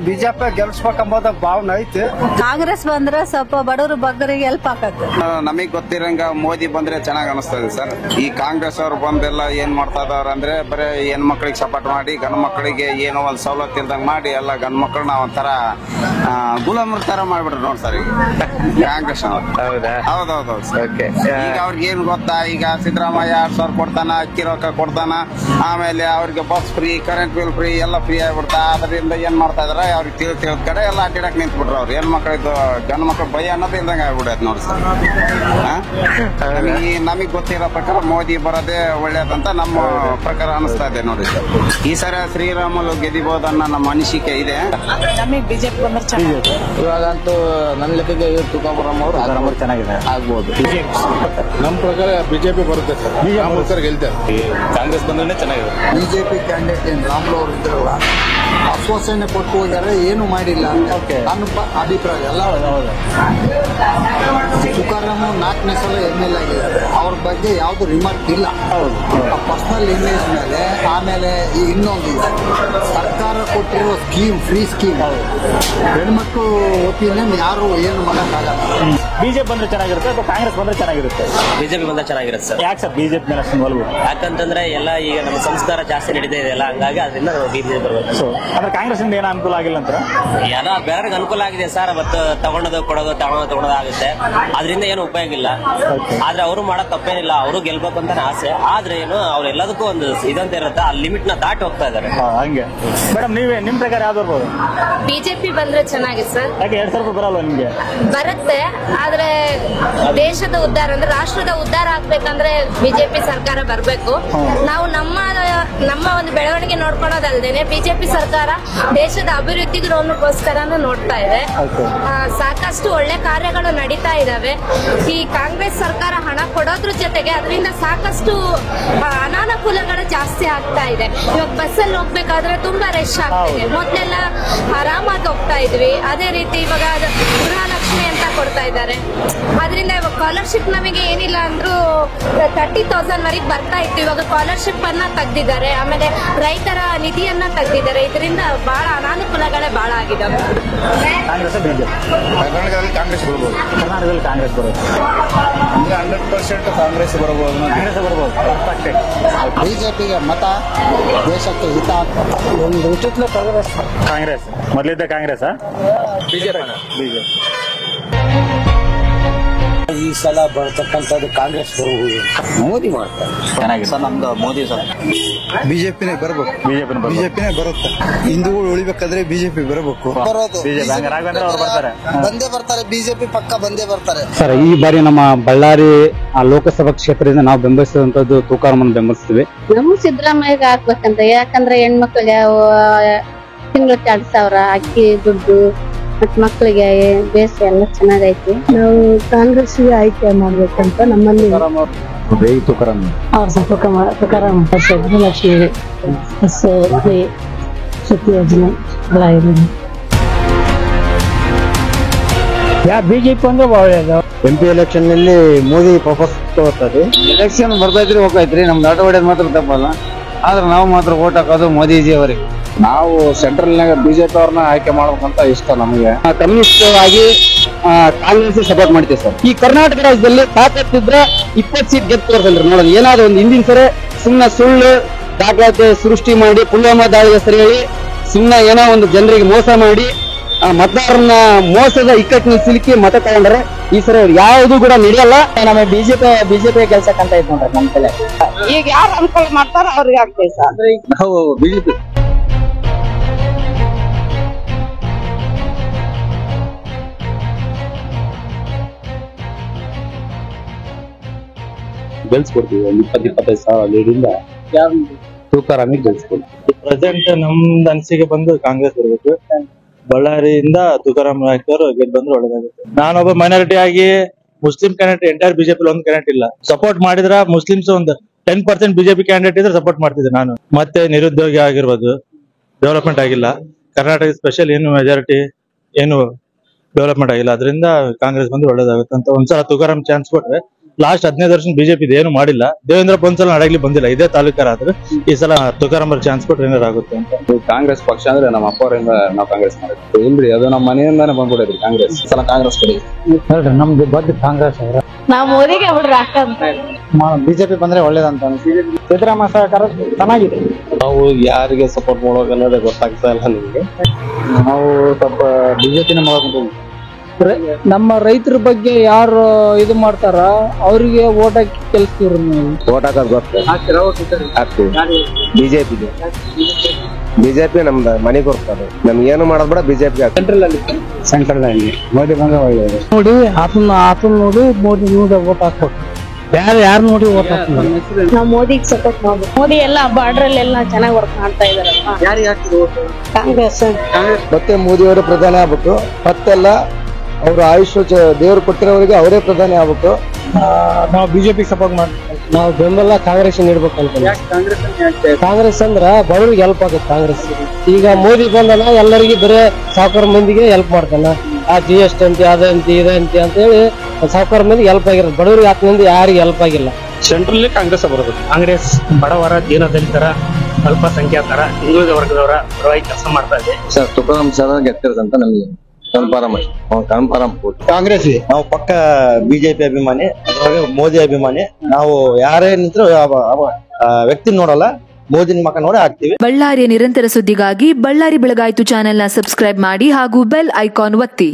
BJP ಗೆಲ್ಸ್ಬೇಕಂಬುದ ಭಾವನೆ ಐತಿ. ಕಾಂಗ್ರೆಸ್ ಬಂದ್ರೆ ಸ್ವಲ್ಪ ಬಡವರು ಬಗ್ಗರಿಗೆ ಹೆಲ್ಪ್ ಆಗತ್ತೆ. ನಮಗ್ ಗೊತ್ತಿರಂಗ ಮೋದಿ ಬಂದ್ರೆ ಚೆನ್ನಾಗ್ ಅನಿಸ್ತದೆ ಸರ್. ಈ ಕಾಂಗ್ರೆಸ್ ಅವ್ರು ಬಂದೆಲ್ಲ ಏನ್ ಮಾಡ್ತಾ ಇದಾರ ಅಂದ್ರೆ ಬರೀ ಹೆಣ್ ಮಕ್ಳಿಗೆ ಸಪೋರ್ಟ್ ಮಾಡಿ ಗಂಡ್ ಮಕ್ಕಳಿಗೆ ಏನೋ ಒಂದ್ ಸವಲತ್ತು ಇಲ್ದಂಗ್ ಮಾಡಿ ಎಲ್ಲ ಗಂಡ್ ಮಕ್ಕಳನ್ನ ಒಂಥರ ಗುಲಾಮರ ತರ ಮಾಡ್ಬಿಡ್ರಿ ನೋಡ್ ಸರ್ ಈಗ ಕಾಂಗ್ರೆಸ್ ಹೌದೌದು. ಈಗ ಅವ್ರಿಗೆ ಏನ್ ಗೊತ್ತಾ, ಈಗ ಸಿದ್ದರಾಮಯ್ಯ 2,000 ಕೊಡ್ತಾನ, ಅಕ್ಕಿ ರೊಕ್ಕ ಕೊಡ್ತಾನ, ಆಮೇಲೆ ಅವ್ರಿಗೆ bus free, current bill free ಎಲ್ಲ ಫ್ರೀ ಆಗ್ಬಿಡ್ತಾ. ಅದರಿಂದ ಏನ್ ಮಾಡ್ತಾ ಇದಾರೆ ಅವ್ರಿಗೆ ತಿಳಿದ ಕಡೆ ಎಲ್ಲ ಅಡ್ಡಾಡಕ್ ನಿಂತ್ ಬಿಟ್ರು. ಅವ್ರು ಹೆಣ್ ಮಕ್ಳಿದ್ದು ಗಂಡ್ ಮಕ್ಳು ಭಯ ಅನ್ನೋದು ಇಲ್ದಂಗ ಆಗ್ಬಿಡತ್ ನೋಡಿ ಸರ್. ನಮಗ್ ಗೊತ್ತಿರೋ ಪ್ರಕಾರ ಮೋದಿ ಬರೋದೇ ಒಳ್ಳೇದಂತ ನಮ್ಮ ಪ್ರಕಾರ ಅನಿಸ್ತಾ ಇದೆ ನೋಡಿ ಸರ್. ಈ ಸರ ಶ್ರೀರಾಮುಲು ಗೆದಿಬಹುದನ್ನ ನಮ್ಮ ಅನಿಸಿಕೆ ಇದೆ. ನಮಗೆ ಬಿಜೆಪಿ ಬಂದ್ರೆ ಚೆನ್ನಾಗಿದೆ. ಇವಾಗಂತೂ ನನ್ನ ಲೆಕ್ಕಕ್ಕೆ ತುಕಾರಾಮ್ ಅವರು ಚೆನ್ನಾಗಿದೆ ಆಗ್ಬಹುದು. ನಮ್ಮ ಪ್ರಕಾರ ಬಿಜೆಪಿ ಬರುತ್ತೆ ಸರ್, ಗೆಲ್ತಾರೆ. ಕಾಂಗ್ರೆಸ್ ಬಂದ್ರೆ ಚೆನ್ನಾಗಿದೆ. ಬಿಜೆಪಿ ಕ್ಯಾಂಡಿಡೇಟ್ ಏನ್ ರಾಮುಲು ಅವರು ಇದ್ರಲ್ಲ, ಆಶ್ವಾಸನೆ ಕೊಟ್ಟು ಹೋಗಿದ್ದಾರೆ, ಏನು ಮಾಡಿಲ್ಲ ನನ್ನ ಅಭಿಪ್ರಾಯ. ಎಲ್ಲ ತುಕಾರಾಮ್ 4ನೇ ಸಲ ML ಆಗಿದ್ದಾರೆ, ಅವ್ರ ಬಗ್ಗೆ ಯಾವ್ದು ರಿಮಾರ್ಕ್ ಇಲ್ಲ. ಪರ್ಸನಲ್ ಇಮೇಜ್ ಮೇಲೆ ಆಮೇಲೆ ಇನ್ನೊಂದು ಸರ್ಕಾರ ಕೊಟ್ಟಿರೋ ಸ್ಕೀಮ್, ಫ್ರೀ ಸ್ಕೀಮ್, ಹೆಣ್ಮಕ್ಳು ಒಪಿನಿಯನ್ ಯಾರು ಏನು ಮಾಡಕ್ಕಾಗಲ್ಲ. ಬಿಜೆಪಿ ಬಂದ್ರೆ ಚೆನ್ನಾಗಿರುತ್ತೆ ಅಥವಾ ಕಾಂಗ್ರೆಸ್ ಬಂದ್ರೆ ಚೆನ್ನಾಗಿರುತ್ತೆ? ಬಿಜೆಪಿ ಬಂದ್ರೆ ಚೆನ್ನಾಗಿರುತ್ತೆ ಸರ್. ಯಾಕೆ ಸರ್ ಬಿಜೆಪಿ ಮೇಲೆ ಅಷ್ಟು ಒಲವು? ಯಾಕಂತಂದ್ರೆ ಎಲ್ಲ ಈಗ ನಮ್ಮ ಸಂಸ್ಕಾರ ಜಾಸ್ತಿ ನಡೀತಾ ಇದೆ ಅಲ್ಲ, ಹಂಗಾಗಿ ಅದರಿಂದ ಬಿಜೆಪಿ ಬರ್ಬೇಕು. ಅಂದ್ರೆ ಕಾಂಗ್ರೆಸ್ ಇಂದ ಏನೋ ಅನುಕೂಲ ಆಗಿಲ್ಲ ಅಂತ ಎಲ್ಲ ಬೇರೆಗೆ ಅನುಕೂಲ ಆಗಿದೆ ಸರ್. ಅವತ್ತು ತಗೊಳೋದು ಕೊಡೋದು ತಗೊಳೋದಾಗುತ್ತೆ, ಅದರಿಂದ ಏನು ಉಪಯೋಗ ಇಲ್ಲ. ಆದ್ರೆ ಅವರು ಮಾಡೋದ್ ತಪ್ಪೇನಿಲ್ಲ, ಅವರು ಗೆಲ್ಬೇಕು ಅಂತ ಆಸೆ. ಆದ್ರೆ ಏನು ಅವ್ರೆಲ್ಲದಕ್ಕೂ ಒಂದು ಇದಂತ ಇರುತ್ತೆ, ಆ ಲಿಮಿಟ್ ನ ದಾಟಿ ಹೋಗ್ತಾ ಇದಾರೆ. ಹಂಗೆ ಮೇಡಮ್, ನೀವೇ ನಿಮ್ ಪ್ರಕಾರ ಯಾವ್ದು ಬರ್ಬೋದು? ಬಿಜೆಪಿ ಬಂದ್ರೆ ಚೆನ್ನಾಗಿದೆ ಸರ್. ಯಾಕೆ 2,000 ರೂಪಾಯಿ ಬರಲ್ವಾ ನಿಮ್ಗೆ? ಬರುತ್ತೆ, ಆದ್ರೆ ದೇಶದ ಉದ್ಧಾರ ಅಂದ್ರೆ ರಾಷ್ಟ್ರದ ಉದ್ಧಾರ ಆಗ್ಬೇಕಂದ್ರೆ ಬಿಜೆಪಿ ಸರ್ಕಾರ ಬರ್ಬೇಕು. ನಾವು ನಮ್ಮ ಒಂದು ಬೆಳವಣಿಗೆ ನೋಡ್ಕೊಳೋದಲ್ದೇನೆ ಬಿಜೆಪಿ ಸರ್ಕಾರ ದೇಶದ ಅಭಿವೃದ್ಧಿಗೋಸ್ಕರನೂ ನೋಡ್ತಾ ಇದೆ. ಸಾಕಷ್ಟು ಒಳ್ಳೆ ಕಾರ್ಯಗಳು ನಡೀತಾ ಇದಾವೆ. ಈ ಕಾಂಗ್ರೆಸ್ ಸರ್ಕಾರ ಹಣ ಕೊಡೋದ್ರ ಜೊತೆಗೆ ಅದರಿಂದ ಸಾಕಷ್ಟು ಅನಾನುಕೂಲಗಳು ಜಾಸ್ತಿ ಆಗ್ತಾ ಇದೆ. ಇವಾಗ ಬಸ್ಸಲ್ಲಿ ಹೋಗ್ಬೇಕಾದ್ರೆ ತುಂಬಾ ರಶ್ ಆಗ್ತಿದೆ. ಮೊದ್ಲೆಲ್ಲ ಆರಾಮಾಗಿ ಹೋಗ್ತಾ ಇದ್ವಿ, ಅದೇ ರೀತಿ ಇವಾಗ ಗೃಹಲಕ್ಷ್ಮಿ ಅಂತ ಕೊಡ್ತಾ ಇದ್ದಾರೆ. ಅದರಿಂದ ಇವಾಗ ಸ್ಕಾಲರ್ಶಿಪ್ ನಮಗೆ ಏನಿಲ್ಲ ಅಂದ್ರೂ 30,000 ವರೆಗೆ ಬರ್ತಾ ಇತ್ತು. ಇವಾಗ ಸ್ಕಾಲರ್ಶಿಪ್ ಅನ್ನ ತೆಗ್ದಿದ್ದಾರೆ, ಆಮೇಲೆ ರೈತರ ನಿಧಿಯನ್ನ ತೆಗ್ದಿದ್ದಾರೆ. ಇದರಿಂದ ಬಹಳ ಅನಾನುಕೂಲಗಳೇ ಬಹಳ ಆಗಿದಾವೆ. ಕರ್ನಾಟಕದಲ್ಲಿ ಕಾಂಗ್ರೆಸ್ ಬರ್ಬೋದು. ಕರ್ನಾಟಕದಲ್ಲಿ ಕಾಂಗ್ರೆಸ್ ಬರುತ್ತೆ. 100% ಕಾಂಗ್ರೆಸ್ ಬರ್ಬೋದು. ಬಿಜೆಪಿಗೆ ಮತ ದೇಶಕ್ಕೆ ಹಿತ ಕಾಂಗ್ರೆಸ್ ಮೊದಲಿದ್ದ ಕಾಂಗ್ರೆಸ್ ಬಿಜೆಪಿ ಈ ಸಲ ಬರ್ತಕ್ಕಂಥದ್ದು ಕಾಂಗ್ರೆಸ್ ಬರ್ಬೋದು. ಮೋದಿ ಮಾಡ್ತಾರೆ ಚೆನ್ನಾಗಿದೆ ಸರ್. ನಮ್ದು ಮೋದಿ ಸರ್. ಬಿಜೆಪಿನೇ ಬರ್ಬೇಕು. ಬಿಜೆಪಿನೇ ಬರುತ್ತೆ. ಹಿಂದೂಗಳು ಉಳಿಬೇಕಾದ್ರೆ ಬಿಜೆಪಿ ಬರಬೇಕು. ಬಂದೇ ಬರ್ತಾರೆ, ಬಿಜೆಪಿ ಪಕ್ಕ ಬಂದೇ ಬರ್ತಾರೆ ಸರ್. ಈ ಬಾರಿ ನಮ್ಮ ಬಳ್ಳಾರಿ ಲೋಕಸಭಾ ಕ್ಷೇತ್ರದಿಂದ ನಾವು ಬೆಂಬಲಿಸಿದಂತದ್ದು ತುಕಾರಾಮನ್ ಬೆಂಬಲಿಸ್ತೀವಿ. ನಮ್ಮ ಸಿದ್ದರಾಮಯ್ಯಗೆ ಹಾಕ್ಬೇಕಂತ, ಯಾಕಂದ್ರೆ ಹೆಣ್ಮಕ್ಳಿಗೆ ತಿಂಗಳ 2,000 ಅಕ್ಕಿ ದುಡ್ಡು ಮತ್ ಮಕ್ಕಳಿಗೆ ಬೇಸ್ ಎಲ್ಲ ಚೆನ್ನಾಗೈತಿ. ನಾವು ಕಾಂಗ್ರೆಸ್ಗೆ ಆಯ್ಕೆ ಮಾಡ್ಬೇಕಂತ ನಮ್ಮಲ್ಲಿ ತುಕಾರಾಮ್ ಅವ್ರ ತುಕಾರಾಮ್ ಲಕ್ಷ್ಮಿ ಶಕ್ತಿ ಯೋಜನೆ ಎಲ್ಲ ಇದೆ. ಬಿಜೆಪಿ ಅಂದ್ರೆ ಒಳ್ಳೇದು. MP ಎಲೆಕ್ಷನ್ ನಲ್ಲಿ ಮೋದಿ ವಾಪಸ್ ತಗೋತಾರೆ. ಎಲೆಕ್ಷನ್ ಬರ್ತಾ ಇದ್ರಿ ಹೋಗ್ತಾಯಿದ್ರಿ, ನಮ್ ದಾಟ ಹೊಡೆಯೋದು ಮಾತ್ರ ತಪ್ಪಲ್ಲ. ಆದ್ರೆ ನಾವು ಮಾತ್ರ ಓಟ್ ಹಾಕೋದು ಮೋದಿಜಿ ಅವರಿಗೆ. ನಾವು ಸೆಂಟ್ರಲ್ ನಾಗ ಬಿಜೆಪಿ ಅವ್ರನ್ನ ಆಯ್ಕೆ ಮಾಡ್ಬೇಕಂತ ಇಷ್ಟ ನಮಗೆ. ಕಮ್ಯುನಿಸ್ಟ್ ಆಗಿ ಕಾಂಗ್ರೆಸ್ ಸಪೋರ್ಟ್ ಮಾಡ್ತೀವಿ ಸರ್. ಈ ಕರ್ನಾಟಕ ರಾಜ್ಯದಲ್ಲಿ ತಾಕತ್ತಿದ್ರೆ 20 ಸೀಟ್ ಗೆದ್ದು ತೋರಿಸಲ್ರಿ. ನೋಡೋಣ ಏನಾದ್ರು ಒಂದು ಹಿಂದಿನ ಸರಿ ಸುಮ್ಮನೆ ಸುಳ್ಳು ದಾಖಲಾತಿ ಸೃಷ್ಟಿ ಮಾಡಿ ಪುಲ್ವಾಮಾ ದಾಳಿಗೆ ಸರಿ ಹೇಳಿ ಸುಮ್ಮನೆ ಏನೋ ಒಂದು ಜನರಿಗೆ ಮೋಸ ಮಾಡಿ ಮತದಾರರನ್ನ ಮೋಸದ ಇಕ್ಕಟ್ಟಿನಲ್ಲಿ ಸಿಲುಕಿ ಮತ ತಗೊಂಡ್ರೆ ಈ ಸರಿ ಅವ್ರು ಯಾವ್ದು ಕೂಡ ನಡೆಯಲ್ಲ. ನಮ್ಮ ಬಿಜೆಪಿ ಗೆಲ್ಸಕ್ಕಂತ ಇದ್ ನೋಡ್ರಿ ನಮ್ ಕಲೆ. ಈಗ ಯಾರು ಅನುಕೂಲ ಮಾಡ್ತಾರ ಅವ್ರಿಗೆ ಆಗ್ತೈತೆ ಸರ್. ನಾವು ಬಿಜೆಪಿ ಗೆಲ್ಸ್ಕೊಡ್ತೀವಿ. ಒಂದು 20-25 ಸಾವಿರ ಲೀಡಿಂದ ತುಕಾರಾಮಿಗೆ ಗೆಲ್ಸ್ಕೊಡ್ತೀವಿ. ಪ್ರೆಸೆಂಟ್ ನಮ್ದು ಅನಿಸಿಕೆ ಬಂದು ಕಾಂಗ್ರೆಸ್ ಬರ್ಬೇಕು. ಬಳ್ಳಾರಿಯಿಂದ ತುಕಾರಾಮ್ ನಾಯ್ಕರು ಗೆದ್ದು ಬಂದ್ರೆ ಒಳ್ಳೇದಾಗುತ್ತೆ. ನಾನೊಬ್ಬ ಮೈನಾರಿಟಿ ಆಗಿ ಮುಸ್ಲಿಂ ಕ್ಯಾಂಡಿಡೇಟ್ ಎಂಟೈರ್ ಬಿಜೆಪಿ ಒಂದು ಕ್ಯಾಂಡಿಡೇಟ್ ಇಲ್ಲ. ಸಪೋರ್ಟ್ ಮಾಡಿದ್ರ ಮುಸ್ಲಿಮ್ಸ್ ಒಂದು 10% ಬಿಜೆಪಿ ಕ್ಯಾಂಡಿಡೇಟ್ ಇದ್ರೆ ಸಪೋರ್ಟ್ ಮಾಡ್ತಿದ್ದೆ ನಾನು. ಮತ್ತೆ ನಿರುದ್ಯೋಗಿ ಆಗಿರ್ಬೋದು, ಡೆವಲಪ್ಮೆಂಟ್ ಆಗಿಲ್ಲ. ಕರ್ನಾಟಕ ಸ್ಪೆಷಲ್ ಏನು ಮೆಜಾರಿಟಿ ಏನು ಡೆವಲಪ್ಮೆಂಟ್ ಆಗಿಲ್ಲ. ಅದರಿಂದ ಕಾಂಗ್ರೆಸ್ ಬಂದ್ರೆ ಒಳ್ಳೇದಾಗುತ್ತೆ ಅಂತ ಒಂದ್ಸಲ ತುಕಾರಾಮ್ ಚಾನ್ಸ್ ಕೊಟ್ರೆ ಲಾಸ್ಟ್ 15 ವರ್ಷ ಬಿಜೆಪಿ ಏನು ಮಾಡಿಲ್ಲ. ದೇವೇಂದ್ರಪ್ಪ ಒಂದ್ಸಲ ಅಡಗ್ಲಿ ಬಂದಿಲ್ಲ, ಇದೇ ತಾಲೂಕರ ಆದ್ರೆ ಈ ಸಲ ತುಕಾರಾಮ್ ಚಾನ್ಸ್ ಕೊಟ್ರೆ ಏನಾರು ಆಗುತ್ತೆ ಅಂತ. ಕಾಂಗ್ರೆಸ್ ಪಕ್ಷ ಅಂದ್ರೆ ನಮ್ಮ ಅಪ್ಪವರಿಂದ ನಾವು ಕಾಂಗ್ರೆಸ್ ಮಾಡಿದ್ವಿ. ಇಲ್ರಿ, ಅದು ನಮ್ಮ ಮನೆಯಿಂದಾನೆ ಬಂದ್ಬಿಡೈತ್ರಿ ಕಾಂಗ್ರೆಸ್. ಈ ಸಲ ಕಾಂಗ್ರೆಸ್ ಕಡೆ ಹೇಳ್ರಿ, ನಮ್ದು ಬಗ್ಗೆ ಕಾಂಗ್ರೆಸ್ ಅವರ ನಾವ್ ಮೋದಿಗೆ ಬಿಡ್ರಿ ಬಿಜೆಪಿ ಬಂದ್ರೆ ಒಳ್ಳೇದಂತ. ಸಿದ್ದರಾಮಯ್ಯ ಸರ್ಕಾರ ಚೆನ್ನಾಗಿದೆ. ನಾವು ಯಾರಿಗೆ ಸಪೋರ್ಟ್ ಮಾಡೋಕೆ ಅನ್ನೋದೇ ಗೊತ್ತಾಗ್ತಾ ಇಲ್ಲ ನಿಮ್ಗೆ. ನಾವು ಸ್ವಲ್ಪ ಬಿಜೆಪಿನ ಮಾಡೋದು. ನಮ್ಮ ರೈತರ ಬಗ್ಗೆ ಯಾರು ಇದು ಮಾಡ್ತಾರ ಅವ್ರಿಗೆ ಓಟ್ ಹಾಕಿ ಕೆಲ್ಸ್ತೀವ್ರಿ ನೀವು. ಓಟ್ ಹಾಕೋದು ಹಾಕ್ತೀವಿ ಬಿಜೆಪಿ ನಮ್ದು ಮನೆಗೆ ಕೊಡ್ತಾರೆ. ನಮ್ಗೆ ಏನು ಮಾಡೋದ್ ಬೇಡ, ಬಿಜೆಪಿ ಸೆಂಟ್ರಲ್ ಅಲ್ಲಿ ಮೋದಿ ಬಂದ್ರೆ ಒಳ್ಳೇದು. ನೋಡಿ ಆತನ ನೋಡಿ ಮೋದಿ ಓಟ್ ಹಾಕ್ಬೇಕು. ಯಾರು ನೋಡಿ ಓಟ್ ಹಾಕ್ತಾರೆ. ನಾವ್ ಮೋದಿಗೆ ಸಪೋರ್ಟ್ ಮಾಡ್ಬೇಕು. ಮೋದಿ ಎಲ್ಲ ಬಾರ್ಡರ್ ಎಲ್ಲ ಚೆನ್ನಾಗಿ ವರ್ಕ್ ಮಾಡ್ತಾ ಇದಾರೆ. ಯಾರಿಗೆ ಹಾಕ್ತಿದ್ರು ಓಟು? ಕಾಂಗ್ರೆಸ್ ಮತ್ತೆ ಮೋದಿ ಅವರು ಪ್ರಧಾನಿ ಆಗ್ಬೇಕು. ಮತ್ತೆಲ್ಲ ಅವ್ರ ಆಯುಷ್ಯ ದೇವ್ರು ಕೊಟ್ಟಿರೋರಿಗೆ ಅವರೇ ಪ್ರಧಾನಿ ಆಗ್ಬೇಕು. ನಾವು ಬಿಜೆಪಿ ಸಪೋರ್ಟ್ ಮಾಡ್ತೀವಿ. ನಾವು ಬೆಂಬಲ ಕಾಂಗ್ರೆಸ್ ನೀಡ್ಬೇಕು ಅಂತ. ಕಾಂಗ್ರೆಸ್ ಅಂದ್ರ ಬಡವರಿಗೆ ಹೆಲ್ಪ್ ಆಗುತ್ತೆ ಕಾಂಗ್ರೆಸ್. ಈಗ ಮೋದಿ ಬಂದನ ಎಲ್ಲರಿಗೆ ಬರೇ ಸಾವುಕಾರ ಮಂದಿಗೆ ಹೆಲ್ಪ್ ಮಾಡ್ತಾನ. ಆ GST ಅಂತ ಅದಂತಿ ಇದಂತಿ ಅಂತ ಹೇಳಿ ಸಾವುಕಾರ ಮಂದಿಗೆ ಹೆಲ್ಪ್ ಆಗಿರೋದು, ಬಡವರಿಗೆ ಮಂದಿ ಯಾರಿಗೆ ಹೆಲ್ಪ್ ಆಗಿಲ್ಲ. ಸೆಂಟ್ರಲ್ ಕಾಂಗ್ರೆಸ್ ಬರಬೇಕು. ಕಾಂಗ್ರೆಸ್ ಬಡವರ ದೀನದಲಿತರ ಅಲ್ಪಸಂಖ್ಯಾತರ ಹಿಂದುಳಿದ ವರ್ಗದವರ ಪರವಾಗಿ ಕೆಲಸ ಮಾಡ್ತಾ ಇದೆ. ಸರ್ ತುಕಾರಾಮ್ ಸರ್ ಗೆದ್ದಿರೋದಂತ ನಮ್ಗೆ ಕನ್ಫರ್ಮ್. ಕಾಂಗ್ರೆಸ್ ನಾವು ಪಕ್ಕ ಬಿಜೆಪಿ ಅಭಿಮಾನಿ, ಅದ್ರೊಳಗೆ ಮೋದಿ ಅಭಿಮಾನಿ. ನಾವು ಯಾರೇ ನಿಂತರೂ ವ್ಯಕ್ತಿ ನೋಡಲ್ಲ, ಮೋದಿನ ಮಕ್ಕ ನೋಡಿ ಹಾಕ್ತಿವಿ. ಬಳ್ಳಾರಿಯ ನಿರಂತರ ಸುದ್ದಿಗಾಗಿ ಬಳ್ಳಾರಿ ಬೆಳಗಾಯಿತು ಚಾನೆಲ್ನ ಸಬ್ಸ್ಕ್ರೈಬ್ ಮಾಡಿ ಹಾಗೂ ಬೆಲ್ ಐಕಾನ್ ಒತ್ತಿ.